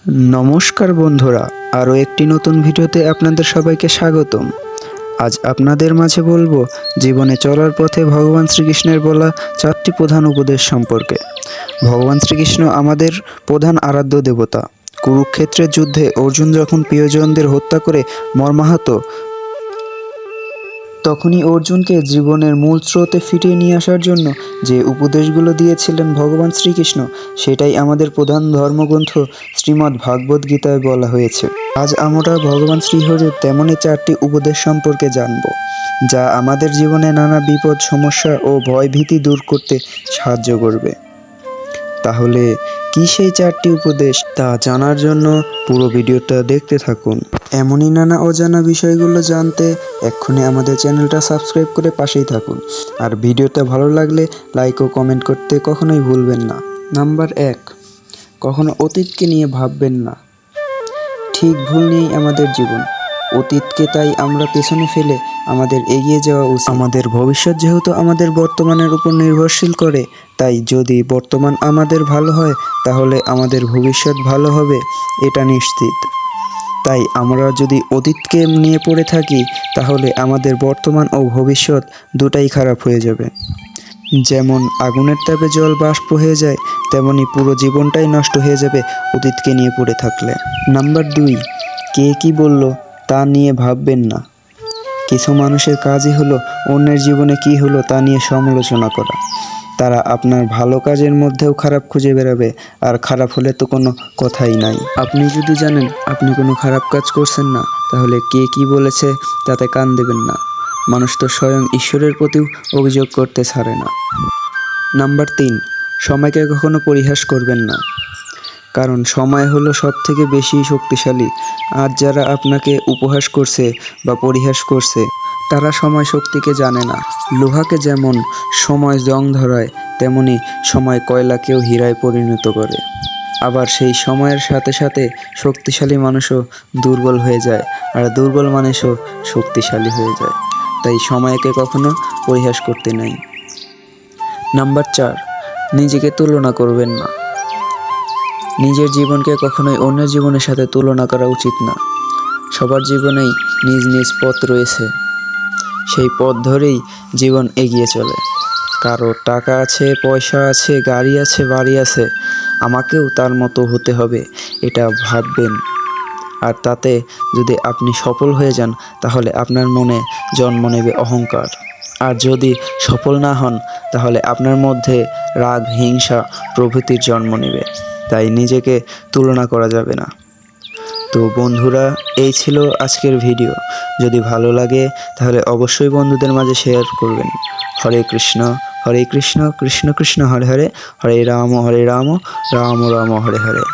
নমস্কার বন্ধুরা, আরও একটি নতুন ভিডিওতে আপনাদের সবাইকে স্বাগতম। আজ আপনাদের মাঝে বলবো জীবনে চলার পথে ভগবান শ্রীকৃষ্ণের বলা 4টি প্রধান উপদেশ সম্পর্কে। ভগবান শ্রীকৃষ্ণ আমাদের প্রধান আরাধ্য দেবতা। কুরুক্ষেত্রের যুদ্ধে অর্জুন যখন প্রিয়জনদের হত্যা করে মর্মাহত, তখনই অর্জুনকে জীবনের মূল স্রোতে ফিরিয়ে নিয়ে আসার জন্য যে উপদেশগুলো দিয়েছিলেন ভগবান শ্রীকৃষ্ণ, সেটাই আমাদের প্রধান ধর্মগ্রন্থ শ্রীমদ্ ভাগবত গীতায় বলা হয়েছে। আজ আমরা ভগবান শ্রীহরির তেমনই 4টি উপদেশ সম্পর্কে জানব, যা আমাদের জীবনে নানা বিপদ, সমস্যা ও ভয়ভীতি দূর করতে সাহায্য করবে। তাহলে কি সেই 4টি উপদেশ, তা জানার জন্য পুরো ভিডিওটা দেখতে থাকুন। এমনই নানা অজানা বিষয়গুলো জানতে এক্ষুনি আমাদের চ্যানেলটা সাবস্ক্রাইব করে পাশেই থাকুন। আর ভিডিওটা ভালো লাগলে লাইক ও কমেন্ট করতে কখনোই ভুলবেন না। নাম্বার 1, কখনো অতীতকে নিয়ে ভাববেন না। ঠিক ভুল নিয়েই আমাদের জীবন। অতীতকে তাই আমরা পেছনে ফেলে আমাদের এগিয়ে যাওয়া উচিত। আমাদের ভবিষ্যৎ যেহেতু আমাদের বর্তমানের উপর নির্ভরশীল করে, তাই যদি বর্তমান আমাদের ভালো হয় তাহলে আমাদের ভবিষ্যৎ ভালো হবে, এটা নিশ্চিত। তাই আমরা যদি অতীতকে নিয়ে পড়ে থাকি তাহলে আমাদের বর্তমান ও ভবিষ্যৎ দুটাই খারাপ হয়ে যাবে। যেমন আগুনের তাপে জল বাষ্প হয়ে যায়, তেমনি পুরো জীবনটাই নষ্ট হয়ে যাবে অতীতকে নিয়ে পড়ে থাকলে। নাম্বার 2, কে কি বলল তা নিয়ে ভাববেন না। কিছু মানুষের কাজই হলো অন্যের জীবনে কি হলো তা নিয়ে সমালোচনা করা। তারা আপনার ভালো কাজের মধ্যেও খারাপ খুঁজে বেড়াবে, আর খারাপ হলে তো কোনো কথাই নাই। আপনি যদি জানেন আপনি কোনো খারাপ কাজ করছেন না, তাহলে কে কি বলেছে তাতে কান দেবেন না। মানুষ তো স্বয়ং ঈশ্বরের প্রতিও অভিযোগ করতে ছাড়ে না। নাম্বার 3, সময়কে কখনো পরিহাস করবেন না, কারণ সময় হলো সবথেকে বেশি শক্তিশালী। আর যারা আপনাকে উপহাস করছে বা পরিহাস করছে, তারা সময় শক্তিকে জানে না। লোহাকে যেমন সময় জং ধরায়, তেমনি সময় কয়লাকেও হীরায় পরিণত করে। আবার সেই সময়ের সাথে সাথে শক্তিশালী মানুষও দুর্বল হয়ে যায়, আর দুর্বল মানুষও শক্তিশালী হয়ে যায়। তাই সময়কে কখনো পরিহাস করতে নেই। নাম্বার 4, নিজেকে তুলনা করবেন না। নিজের জীবনকে কখনোই অন্যের জীবনের সাথে তুলনা করা উচিত না। সবার জীবনেই নিজ নিজ পথ রয়েছে, সেই পথ ধরেই জীবন এগিয়ে চলে। কারো টাকা আছে, পয়সা আছে, গাড়ি আছে, বাড়ি আছে, আমাকেও তার মতো হতে হবে, এটা ভাববেন। আর তাতে যদি আপনি সফল হয়ে যান তাহলে আপনার মনে জন্ম নেবে অহংকার। আর যদি সফল না হন তাহলে আপনার মধ্যে রাগ, হিংসা প্রভৃতির জন্ম নেবে। তাই নিজেকে তুলনা করা যাবে না। তো বন্ধুরা, এই ছিল আজকের ভিডিও। যদি ভালো লাগে তাহলে অবশ্যই বন্ধুদের মাঝে শেয়ার করবেন। হরে কৃষ্ণ কৃষ্ণ কৃষ্ণ হরে হরে, হরে রাম রাম রাম হরে হরে।